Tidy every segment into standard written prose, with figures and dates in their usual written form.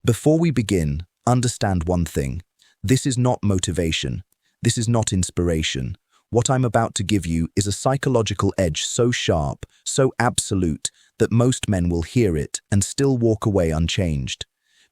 Before we begin, understand one thing. This is not motivation. This is not inspiration. What I'm about to give you is a psychological edge so sharp, so absolute, that most men will hear it and still walk away unchanged.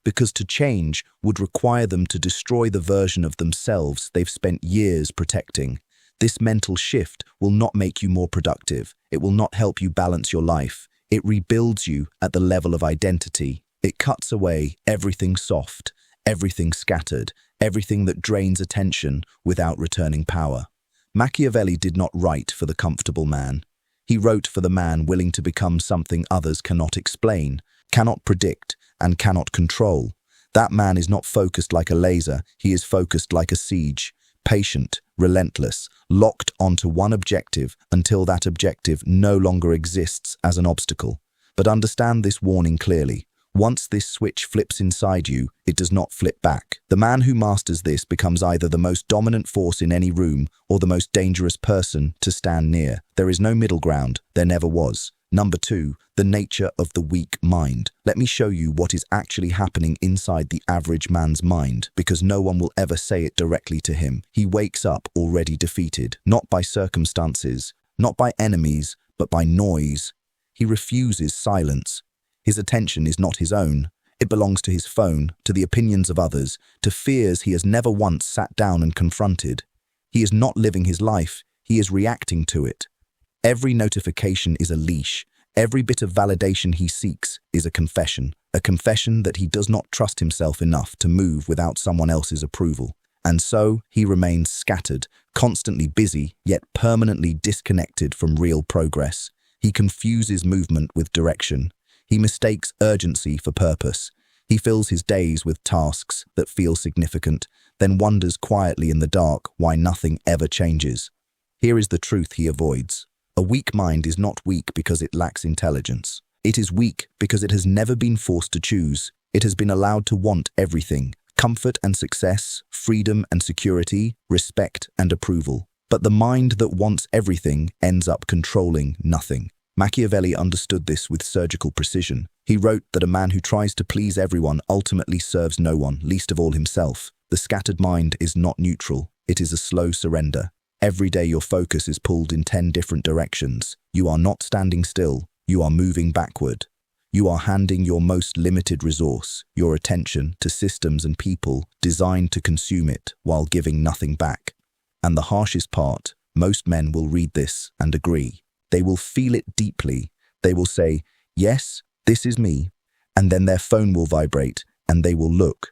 Because to change would require them to destroy the version of themselves they've spent years protecting. This mental shift will not make you more productive. It will not help you balance your life. It rebuilds you at the level of identity. It cuts away everything soft, everything scattered, everything that drains attention without returning power. Machiavelli did not write for the comfortable man. He wrote for the man willing to become something others cannot explain, cannot predict, and cannot control. That man is not focused like a laser, he is focused like a siege, patient, relentless, locked onto one objective until that objective no longer exists as an obstacle. But understand this warning clearly. Once this switch flips inside you, it does not flip back. The man who masters this becomes either the most dominant force in any room or the most dangerous person to stand near. There is no middle ground. There never was. Number 2, the nature of the weak mind. Let me show you what is actually happening inside the average man's mind, because no one will ever say it directly to him. He wakes up already defeated, not by circumstances, not by enemies, but by noise. He refuses silence. His attention is not his own. It belongs to his phone, to the opinions of others, to fears he has never once sat down and confronted. He is not living his life, he is reacting to it. Every notification is a leash. Every bit of validation he seeks is a confession that he does not trust himself enough to move without someone else's approval. And so he remains scattered, constantly busy, yet permanently disconnected from real progress. He confuses movement with direction. He mistakes urgency for purpose. He fills his days with tasks that feel significant, then wonders quietly in the dark why nothing ever changes. Here is the truth he avoids. A weak mind is not weak because it lacks intelligence. It is weak because it has never been forced to choose. It has been allowed to want everything: comfort and success, freedom and security, respect and approval. But the mind that wants everything ends up controlling nothing. Machiavelli understood this with surgical precision. He wrote that a man who tries to please everyone ultimately serves no one, least of all himself. The scattered mind is not neutral. It is a slow surrender. Every day your focus is pulled in 10 different directions. You are not standing still. You are moving backward. You are handing your most limited resource, your attention, to systems and people designed to consume it while giving nothing back. And the harshest part, most men will read this and agree. They will feel it deeply. They will say, yes, this is me. And then their phone will vibrate and they will look.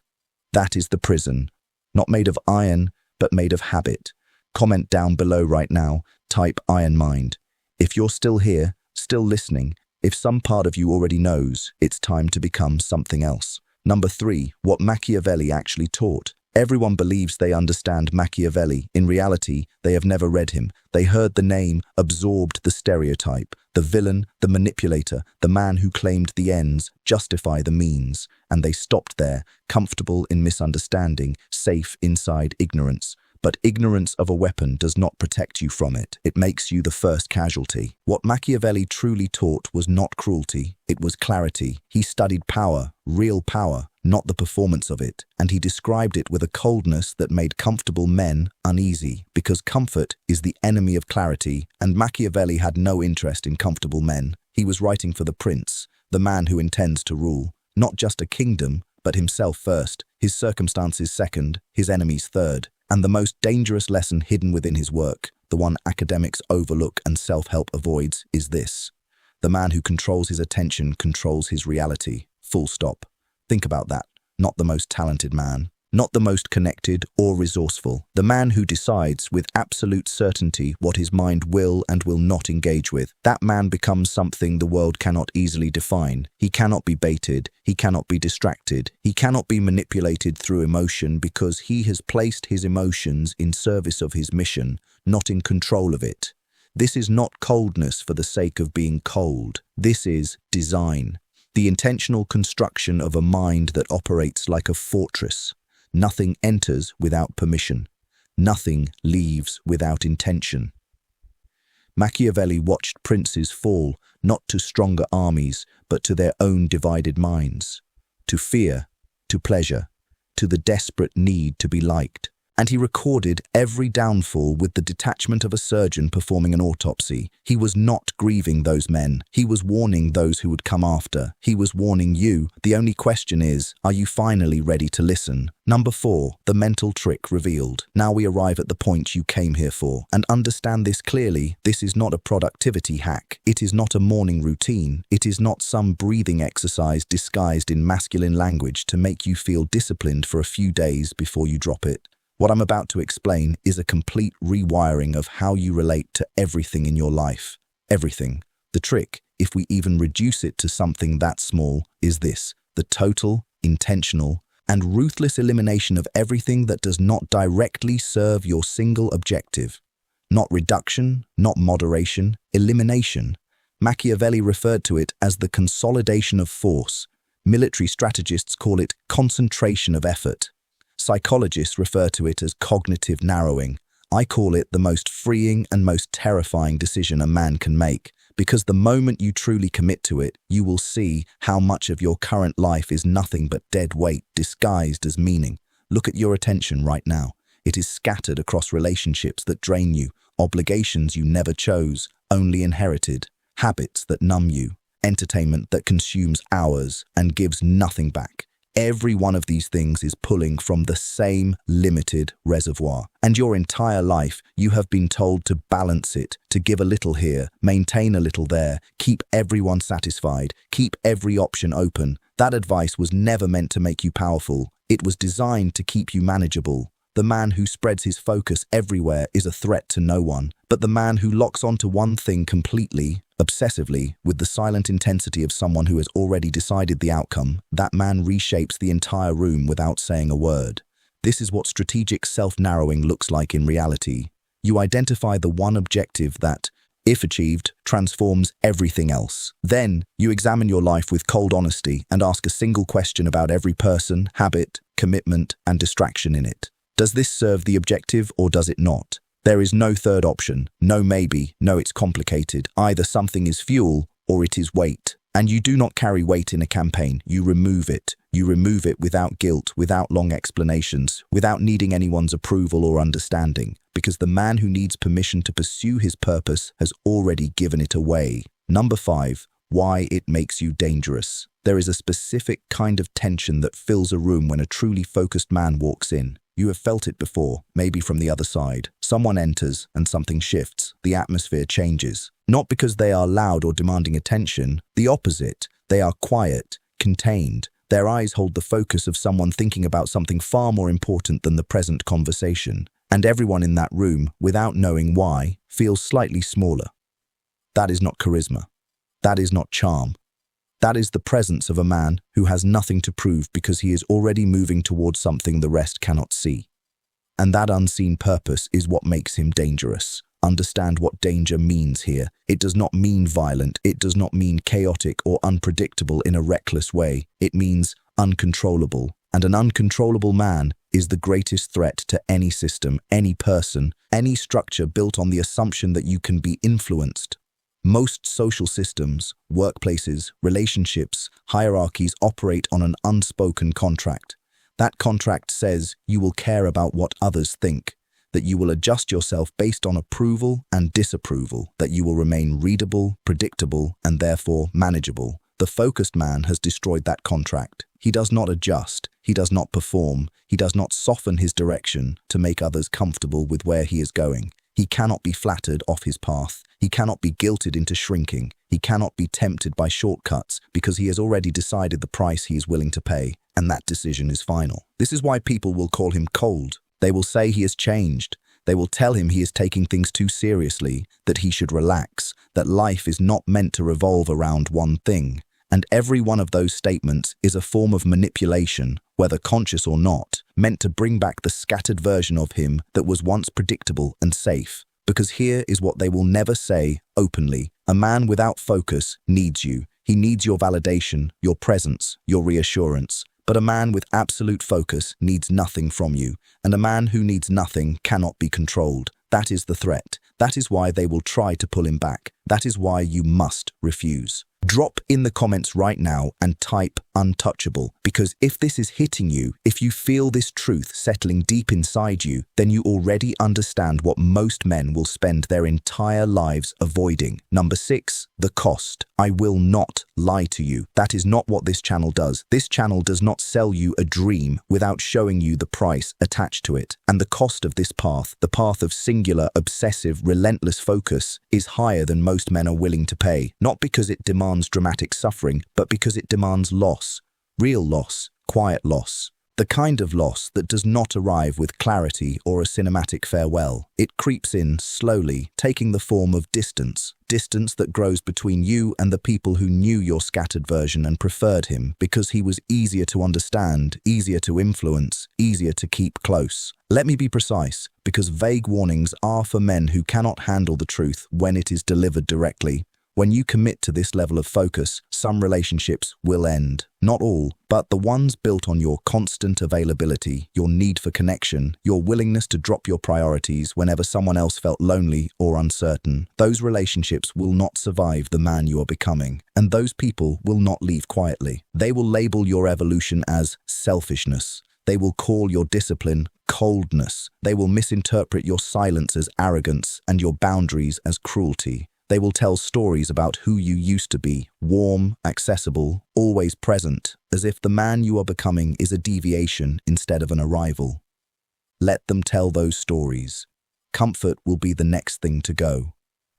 That is the prison, not made of iron, but made of habit. Comment down below right now, type Iron Mind. If you're still here, still listening, if some part of you already knows, it's time to become something else. Number 3, what Machiavelli actually taught. Everyone believes they understand Machiavelli. In reality, they have never read him. They heard the name, absorbed the stereotype, the villain, the manipulator, the man who claimed the ends justify the means, and they stopped there, comfortable in misunderstanding, safe inside ignorance. But ignorance of a weapon does not protect you from it. It makes you the first casualty. What Machiavelli truly taught was not cruelty, it was clarity. He studied power, real power, not the performance of it, and he described it with a coldness that made comfortable men uneasy, because comfort is the enemy of clarity, and Machiavelli had no interest in comfortable men. He was writing for the prince, the man who intends to rule, not just a kingdom, but himself first, his circumstances second, his enemies third. And the most dangerous lesson hidden within his work, the one academics overlook and self-help avoids, is this. The man who controls his attention controls his reality. Full stop. Think about that. Not the most talented man, not the most connected or resourceful. The man who decides with absolute certainty what his mind will and will not engage with. That man becomes something the world cannot easily define. He cannot be baited. He cannot be distracted. He cannot be manipulated through emotion because he has placed his emotions in service of his mission, not in control of it. This is not coldness for the sake of being cold. This is design. The intentional construction of a mind that operates like a fortress. Nothing enters without permission. Nothing leaves without intention. Machiavelli watched princes fall, not to stronger armies, but to their own divided minds. To fear, to pleasure, to the desperate need to be liked. And he recorded every downfall with the detachment of a surgeon performing an autopsy. He was not grieving those men. He was warning those who would come after. He was warning you. The only question is, are you finally ready to listen? Number 4, the mental trick revealed. Now we arrive at the point you came here for. And understand this clearly, this is not a productivity hack. It is not a morning routine. It is not some breathing exercise disguised in masculine language to make you feel disciplined for a few days before you drop it. What I'm about to explain is a complete rewiring of how you relate to everything in your life. Everything. The trick, if we even reduce it to something that small, is this: the total, intentional, and ruthless elimination of everything that does not directly serve your single objective. Not reduction, not moderation, elimination. Machiavelli referred to it as the consolidation of force. Military strategists call it concentration of effort. Psychologists refer to it as cognitive narrowing. I call it the most freeing and most terrifying decision a man can make, because the moment you truly commit to it, you will see how much of your current life is nothing but dead weight disguised as meaning. Look at your attention right now. It is scattered across relationships that drain you, obligations you never chose, only inherited, habits that numb you, entertainment that consumes hours and gives nothing back. Every one of these things is pulling from the same limited reservoir. And your entire life, you have been told to balance it, to give a little here, maintain a little there, keep everyone satisfied, keep every option open. That advice was never meant to make you powerful. It was designed to keep you manageable. The man who spreads his focus everywhere is a threat to no one. But the man who locks onto one thing completely, obsessively, with the silent intensity of someone who has already decided the outcome, that man reshapes the entire room without saying a word. This is what strategic self-narrowing looks like in reality. You identify the one objective that, if achieved, transforms everything else. Then, you examine your life with cold honesty and ask a single question about every person, habit, commitment, and distraction in it. Does this serve the objective or does it not? There is no third option, no maybe, no it's complicated. Either something is fuel or it is weight. And you do not carry weight in a campaign, you remove it. You remove it without guilt, without long explanations, without needing anyone's approval or understanding, because the man who needs permission to pursue his purpose has already given it away. Number 5, why it makes you dangerous. There is a specific kind of tension that fills a room when a truly focused man walks in. You have felt it before, maybe from the other side. Someone enters and something shifts. The atmosphere changes. Not because they are loud or demanding attention. The opposite. They are quiet, contained. Their eyes hold the focus of someone thinking about something far more important than the present conversation. And everyone in that room, without knowing why, feels slightly smaller. That is not charisma. That is not charm. That is the presence of a man who has nothing to prove because he is already moving towards something the rest cannot see. And that unseen purpose is what makes him dangerous. Understand what danger means here. It does not mean violent. It does not mean chaotic or unpredictable in a reckless way. It means uncontrollable. And an uncontrollable man is the greatest threat to any system, any person, any structure built on the assumption that you can be influenced. Most social systems, workplaces, relationships, hierarchies operate on an unspoken contract. That contract says you will care about what others think, that you will adjust yourself based on approval and disapproval, that you will remain readable, predictable, and therefore manageable. The focused man has destroyed that contract. He does not adjust, he does not perform, he does not soften his direction to make others comfortable with where he is going. He cannot be flattered off his path. He cannot be guilted into shrinking. He cannot be tempted by shortcuts because he has already decided the price he is willing to pay, and that decision is final. This is why people will call him cold. They will say he has changed. They will tell him he is taking things too seriously, that he should relax, that life is not meant to revolve around one thing. And every one of those statements is a form of manipulation, whether conscious or not, meant to bring back the scattered version of him that was once predictable and safe. Because here is what they will never say openly. A man without focus needs you. He needs your validation, your presence, your reassurance. But a man with absolute focus needs nothing from you. And a man who needs nothing cannot be controlled. That is the threat. That is why they will try to pull him back. That is why you must refuse. Drop in the comments right now and type untouchable. Because if this is hitting you, if you feel this truth settling deep inside you, then you already understand what most men will spend their entire lives avoiding. Number 6, the cost. I will not lie to you. That is not what this channel does. This channel does not sell you a dream without showing you the price attached to it. And the cost of this path, the path of singular, obsessive, relentless focus, is higher than most men are willing to pay. Not because it demands dramatic suffering, but because it demands loss. Real loss, quiet loss. The kind of loss that does not arrive with clarity or a cinematic farewell. It creeps in slowly, taking the form of distance. Distance that grows between you and the people who knew your scattered version and preferred him because he was easier to understand, easier to influence, easier to keep close. Let me be precise, because vague warnings are for men who cannot handle the truth when it is delivered directly. When you commit to this level of focus, some relationships will end. Not all, but the ones built on your constant availability, your need for connection, your willingness to drop your priorities whenever someone else felt lonely or uncertain. Those relationships will not survive the man you are becoming, and those people will not leave quietly. They will label your evolution as selfishness. They will call your discipline coldness. They will misinterpret your silence as arrogance and your boundaries as cruelty. They will tell stories about who you used to be, warm, accessible, always present, as if the man you are becoming is a deviation instead of an arrival. Let them tell those stories. Comfort will be the next thing to go.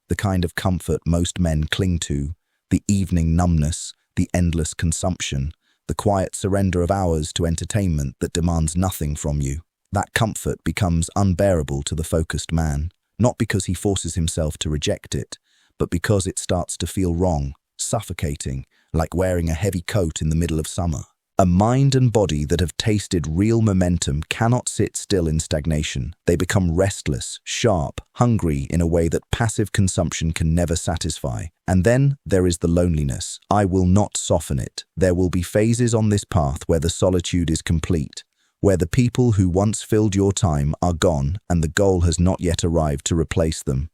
The kind of comfort most men cling to, the evening numbness, the endless consumption, the quiet surrender of hours to entertainment that demands nothing from you. That comfort becomes unbearable to the focused man, not because he forces himself to reject it, but because it starts to feel wrong, suffocating, like wearing a heavy coat in the middle of summer. A mind and body that have tasted real momentum cannot sit still in stagnation. They become restless, sharp, hungry in a way that passive consumption can never satisfy. And then there is the loneliness. I will not soften it. There will be phases on this path where the solitude is complete, where the people who once filled your time are gone and the goal has not yet arrived to replace them.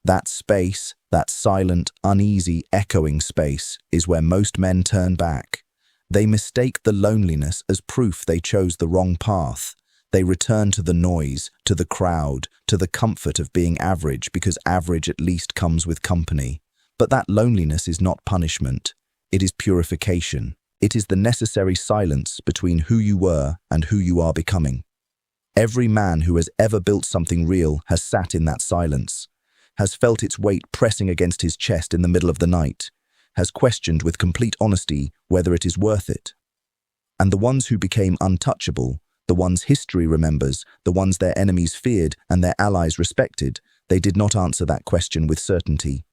That space, that silent, uneasy, echoing space, is where most men turn back. They mistake the loneliness as proof they chose the wrong path. They return to the noise, to the crowd, to the comfort of being average because average at least comes with company. But that loneliness is not punishment. It is purification. It is the necessary silence between who you were and who you are becoming. Every man who has ever built something real has sat in that silence, has felt its weight pressing against his chest in the middle of the night, has questioned with complete honesty whether it is worth it. And the ones who became untouchable, the ones history remembers, the ones their enemies feared and their allies respected, they did not answer that question with certainty.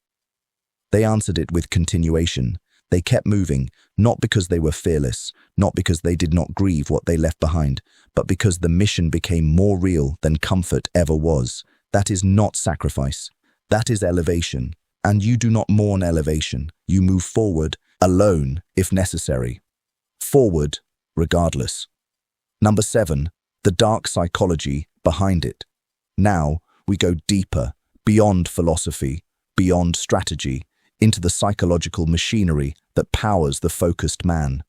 They answered it with continuation. They kept moving, not because they were fearless, not because they did not grieve what they left behind, but because the mission became more real than comfort ever was. That is not sacrifice. That is elevation. And you do not mourn elevation. You move forward, alone, if necessary. Forward, regardless. Number 7, the dark psychology behind it. Now, we go deeper, beyond philosophy, beyond strategy, into the psychological machinery that powers the focused man.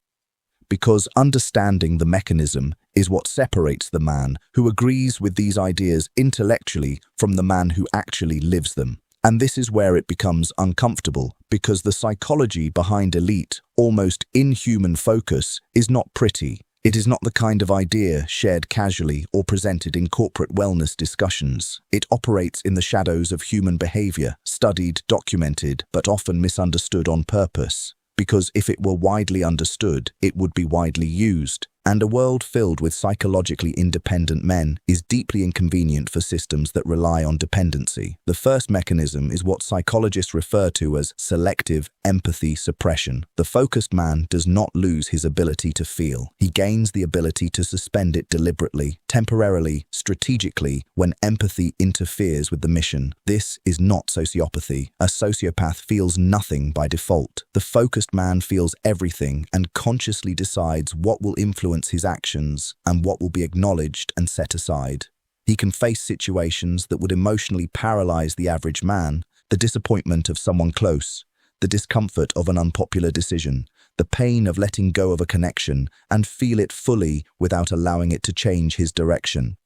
Because understanding the mechanism is what separates the man who agrees with these ideas intellectually from the man who actually lives them. And this is where it becomes uncomfortable, because the psychology behind elite, almost inhuman focus is not pretty. It is not the kind of idea shared casually or presented in corporate wellness discussions. It operates in the shadows of human behavior, studied, documented, but often misunderstood on purpose. Because if it were widely understood, it would be widely used. And a world filled with psychologically independent men is deeply inconvenient for systems that rely on dependency. The first mechanism is what psychologists refer to as selective empathy suppression. The focused man does not lose his ability to feel. He gains the ability to suspend it deliberately, temporarily, strategically, when empathy interferes with the mission. This is not sociopathy. A sociopath feels nothing by default. The focused man feels everything and consciously decides what will influence his actions and what will be acknowledged and set aside. He can face situations that would emotionally paralyze the average man: the disappointment of someone close, the discomfort of an unpopular decision, the pain of letting go of a connection and feel it fully without allowing it to change his direction.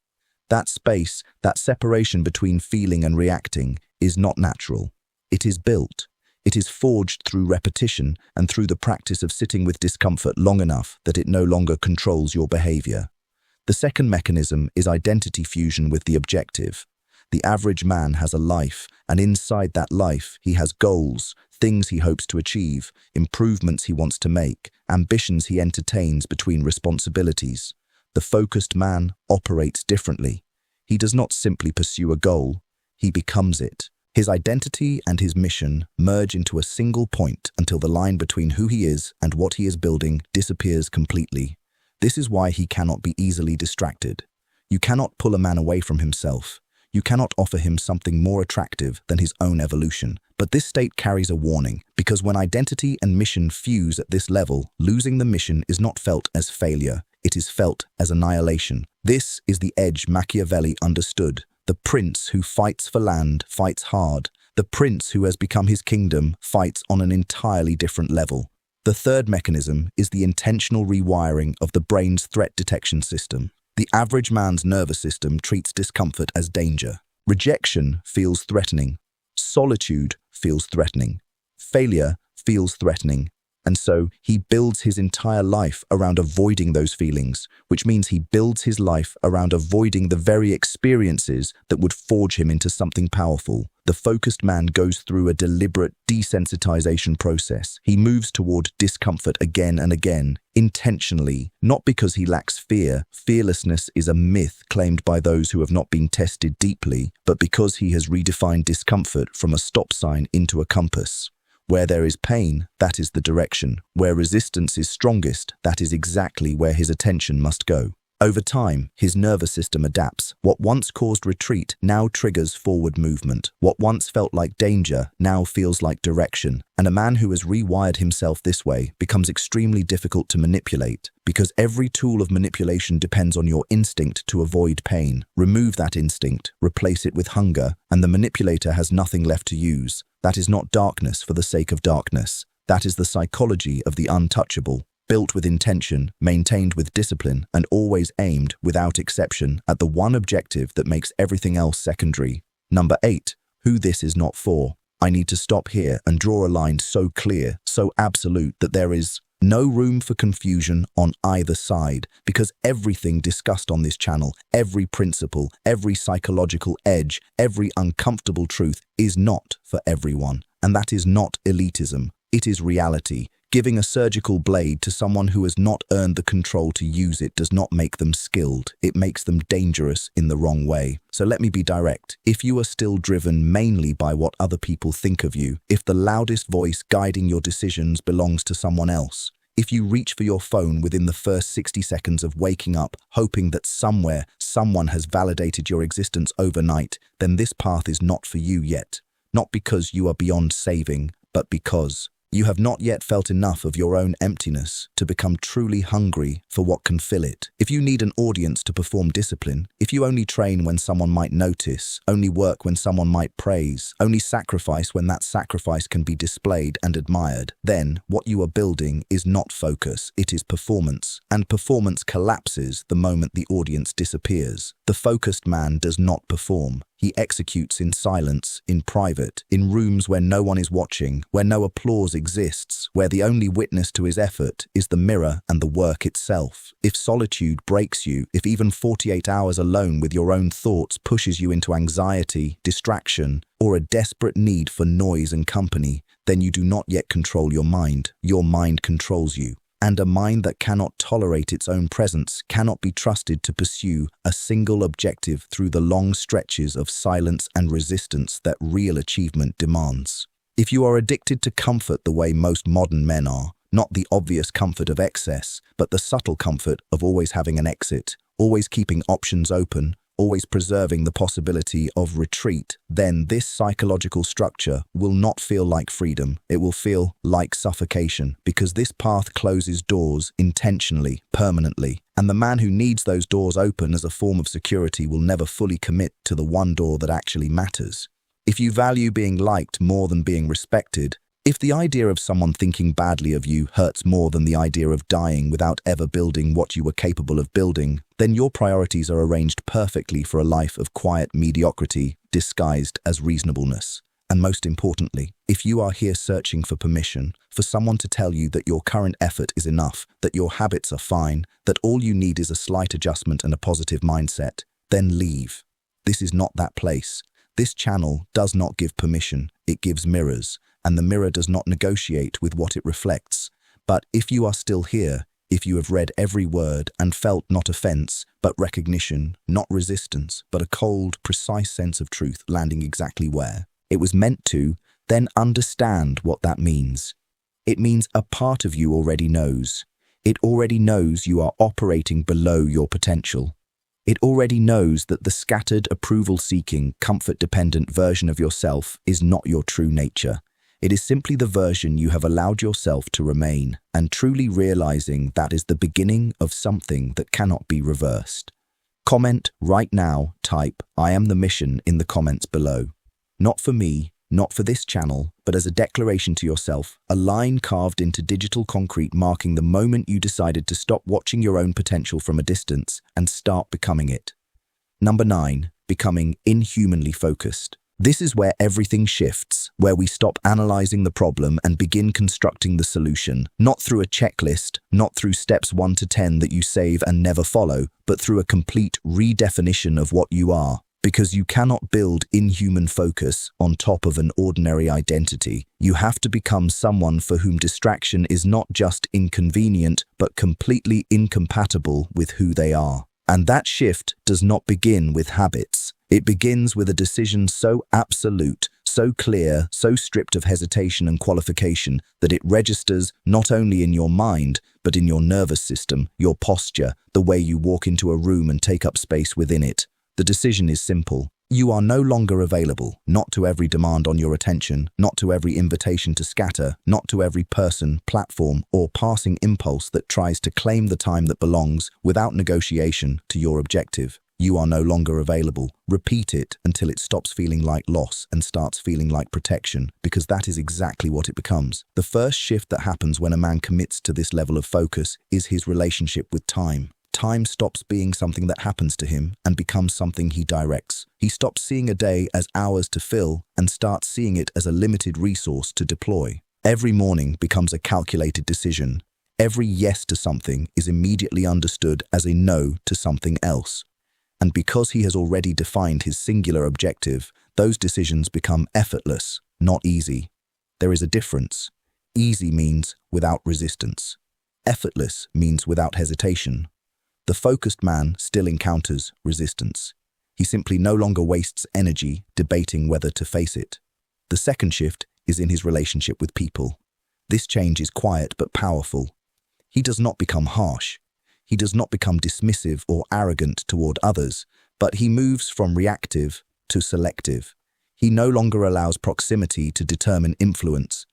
That space, that separation between feeling and reacting, is not natural. It is built. It is forged through repetition and through the practice of sitting with discomfort long enough that it no longer controls your behavior. The second mechanism is identity fusion with the objective. The average man has a life, and inside that life, he has goals, things he hopes to achieve, improvements he wants to make, ambitions he entertains between responsibilities. The focused man operates differently. He does not simply pursue a goal, he becomes it. His identity and his mission merge into a single point until the line between who he is and what he is building disappears completely. This is why he cannot be easily distracted. You cannot pull a man away from himself. You cannot offer him something more attractive than his own evolution. But this state carries a warning, because when identity and mission fuse at this level, losing the mission is not felt as failure. It is felt as annihilation. This is the edge Machiavelli understood. The prince who fights for land fights hard. The prince who has become his kingdom fights on an entirely different level. The third mechanism is the intentional rewiring of the brain's threat detection system. The average man's nervous system treats discomfort as danger. Rejection feels threatening. Solitude feels threatening. Failure feels threatening. And so he builds his entire life around avoiding those feelings, which means he builds his life around avoiding the very experiences that would forge him into something powerful. The focused man goes through a deliberate desensitization process. He moves toward discomfort again and again, intentionally, not because he lacks fear. Fearlessness is a myth claimed by those who have not been tested deeply, but because he has redefined discomfort from a stop sign into a compass. Where there is pain, that is the direction. Where resistance is strongest, that is exactly where his attention must go. Over time, his nervous system adapts. What once caused retreat now triggers forward movement. What once felt like danger now feels like direction. And a man who has rewired himself this way becomes extremely difficult to manipulate, because every tool of manipulation depends on your instinct to avoid pain. Remove that instinct, replace it with hunger, and the manipulator has nothing left to use. That is not darkness for the sake of darkness. That is the psychology of the untouchable, built with intention, maintained with discipline, and always aimed, without exception, at the one objective that makes everything else secondary. Number 8. Who this is not for. I need to stop here and draw a line so clear, so absolute, that there is no room for confusion on either side, because everything discussed on this channel, every principle, every psychological edge, every uncomfortable truth is not for everyone. And that is not elitism. It is reality. Giving a surgical blade to someone who has not earned the control to use it does not make them skilled. It makes them dangerous in the wrong way. So let me be direct. If you are still driven mainly by what other people think of you, if the loudest voice guiding your decisions belongs to someone else, if you reach for your phone within the first 60 seconds of waking up, hoping that somewhere someone has validated your existence overnight, then this path is not for you yet. Not because you are beyond saving, but because you have not yet felt enough of your own emptiness to become truly hungry for what can fill it. If you need an audience to perform discipline, if you only train when someone might notice, only work when someone might praise, only sacrifice when that sacrifice can be displayed and admired, then what you are building is not focus, it is performance. And performance collapses the moment the audience disappears. The focused man does not perform. He executes in silence, in private, in rooms where no one is watching, where no applause exists, where the only witness to his effort is the mirror and the work itself. If solitude breaks you, if even 48 hours alone with your own thoughts pushes you into anxiety, distraction, or a desperate need for noise and company, then you do not yet control your mind. Your mind controls you. And a mind that cannot tolerate its own presence cannot be trusted to pursue a single objective through the long stretches of silence and resistance that real achievement demands. If you are addicted to comfort the way most modern men are, not the obvious comfort of excess, but the subtle comfort of always having an exit, always keeping options open, always preserving the possibility of retreat, then this psychological structure will not feel like freedom. It will feel like suffocation, because this path closes doors intentionally, permanently. And the man who needs those doors open as a form of security will never fully commit to the one door that actually matters. If you value being liked more than being respected, If the idea of someone thinking badly of you hurts more than the idea of dying without ever building what you were capable of building, then your priorities are arranged perfectly for a life of quiet mediocrity disguised as reasonableness. And most importantly, if you are here searching for permission, for someone to tell you that your current effort is enough, that your habits are fine, that all you need is a slight adjustment and a positive mindset, then leave. This is not that place. This channel does not give permission, it gives mirrors, and the mirror does not negotiate with what it reflects. But if you are still here, if you have read every word and felt not offense, but recognition, not resistance, but a cold, precise sense of truth landing exactly where it was meant to, then understand what that means. It means a part of you already knows. It already knows you are operating below your potential. It already knows that the scattered, approval-seeking, comfort-dependent version of yourself is not your true nature. It is simply the version you have allowed yourself to remain, and truly realizing that is the beginning of something that cannot be reversed. Comment right now, type, "I am the mission" in the comments below. Not for me, not for this channel, but as a declaration to yourself, a line carved into digital concrete marking the moment you decided to stop watching your own potential from a distance and start becoming it. Number 9, becoming inhumanly focused. This is where everything shifts, where we stop analyzing the problem and begin constructing the solution, not through a checklist, not through steps 1 to 10 that you save and never follow, but through a complete redefinition of what you are. Because you cannot build inhuman focus on top of an ordinary identity. You have to become someone for whom distraction is not just inconvenient, but completely incompatible with who they are. And that shift does not begin with habits. It begins with a decision so absolute, so clear, so stripped of hesitation and qualification that it registers not only in your mind, but in your nervous system, your posture, the way you walk into a room and take up space within it. The decision is simple. You are no longer available, not to every demand on your attention, not to every invitation to scatter, not to every person, platform, or passing impulse that tries to claim the time that belongs, without negotiation, to your objective. You are no longer available. Repeat it until it stops feeling like loss and starts feeling like protection, because that is exactly what it becomes. The first shift that happens when a man commits to this level of focus is his relationship with time. Time stops being something that happens to him and becomes something he directs. He stops seeing a day as hours to fill and starts seeing it as a limited resource to deploy. Every morning becomes a calculated decision. Every yes to something is immediately understood as a no to something else. And because he has already defined his singular objective, those decisions become effortless, not easy. There is a difference. Easy means without resistance. Effortless means without hesitation. The focused man still encounters resistance. He simply no longer wastes energy debating whether to face it. The second shift is in his relationship with people. This change is quiet but powerful. He does not become harsh. He does not become dismissive or arrogant toward others, but he moves from reactive to selective. He no longer allows proximity to determine influence.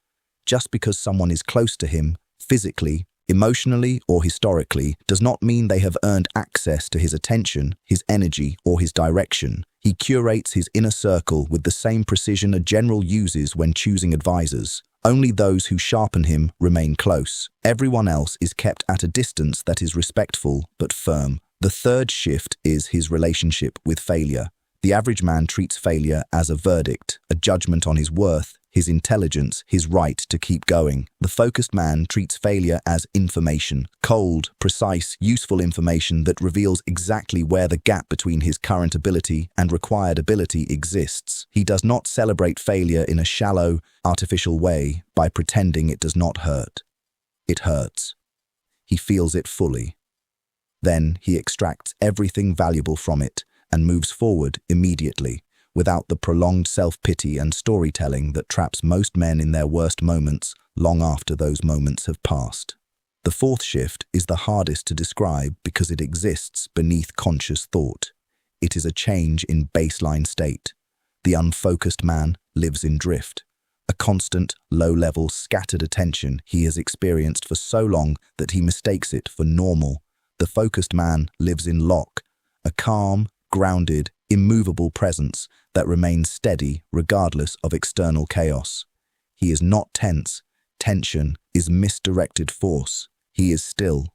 Just because someone is close to him, physically, emotionally, or historically, does not mean they have earned access to his attention, his energy, or his direction. He curates his inner circle with the same precision a general uses when choosing advisors. Only those who sharpen him remain close. Everyone else is kept at a distance that is respectful but firm. The third shift is his relationship with failure. The average man treats failure as a verdict, a judgment on his worth, his intelligence, his right to keep going. The focused man treats failure as information, cold, precise, useful information that reveals exactly where the gap between his current ability and required ability exists. He does not celebrate failure in a shallow, artificial way by pretending it does not hurt. It hurts. He feels it fully. Then he extracts everything valuable from it and moves forward immediately, without the prolonged self-pity and storytelling that traps most men in their worst moments long after those moments have passed. The fourth shift is the hardest to describe because it exists beneath conscious thought. It is a change in baseline state. The unfocused man lives in drift, a constant, low-level, scattered attention he has experienced for so long that he mistakes it for normal. The focused man lives in lock, a calm, grounded, immovable presence that remains steady regardless of external chaos. He is not tense. Tension is misdirected force. He is still.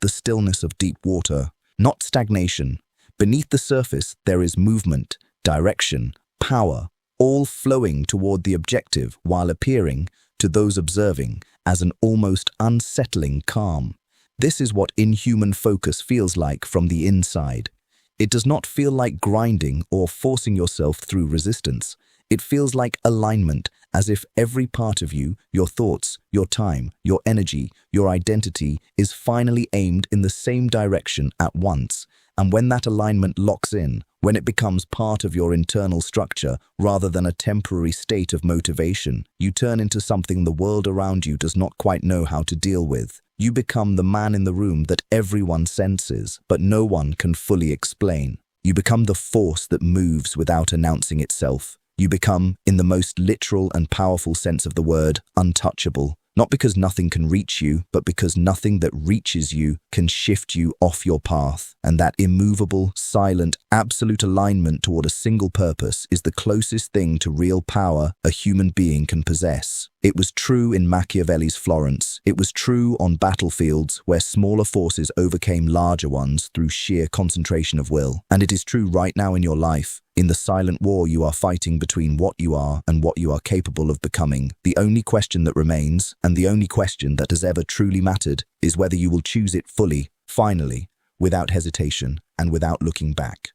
The stillness of deep water, not stagnation. Beneath the surface, there is movement, direction, power, all flowing toward the objective while appearing, to those observing, as an almost unsettling calm. This is what inhuman focus feels like from the inside. It does not feel like grinding or forcing yourself through resistance. It feels like alignment, as if every part of you, your thoughts, your time, your energy, your identity, is finally aimed in the same direction at once. And when that alignment locks in, when it becomes part of your internal structure rather than a temporary state of motivation, you turn into something the world around you does not quite know how to deal with. You become the man in the room that everyone senses, but no one can fully explain. You become the force that moves without announcing itself. You become, in the most literal and powerful sense of the word, untouchable. Not because nothing can reach you, but because nothing that reaches you can shift you off your path. And that immovable, silent, absolute alignment toward a single purpose is the closest thing to real power a human being can possess. It was true in Machiavelli's Florence. It was true on battlefields where smaller forces overcame larger ones through sheer concentration of will. And it is true right now in your life. In the silent war you are fighting between what you are and what you are capable of becoming. The only question that remains, and the only question that has ever truly mattered, is whether you will choose it fully, finally, without hesitation and without looking back.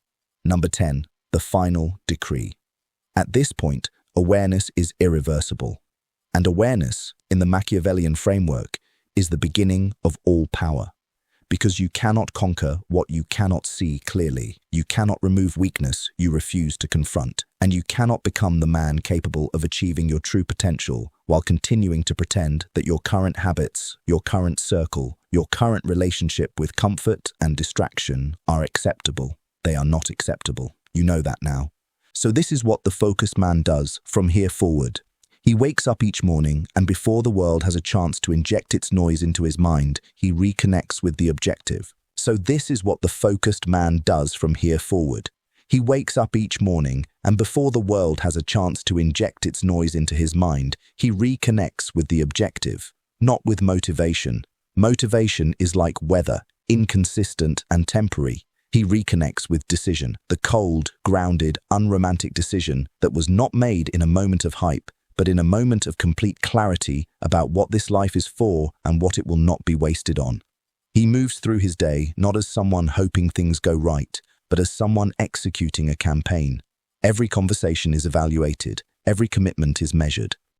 Number 10. The final decree. At this point, awareness is irreversible. And awareness, in the Machiavellian framework, is the beginning of all power. Because you cannot conquer what you cannot see clearly. You cannot remove weakness you refuse to confront. And you cannot become the man capable of achieving your true potential while continuing to pretend that your current habits, your current circle, your current relationship with comfort and distraction are acceptable. They are not acceptable. You know that now. So this is what the focused man does from here forward. He wakes up each morning, and before the world has a chance to inject its noise into his mind, he reconnects with the objective. So this is what the focused man does from here forward. He wakes up each morning, and before the world has a chance to inject its noise into his mind, he reconnects with the objective, not with motivation. Motivation is like weather, inconsistent and temporary. He reconnects with decision, the cold, grounded, unromantic decision that was not made in a moment of hype, but in a moment of complete clarity about what this life is for and what it will not be wasted on. He moves through his day not as someone hoping things go right, but as someone executing a campaign. Every conversation is evaluated, every commitment is measured,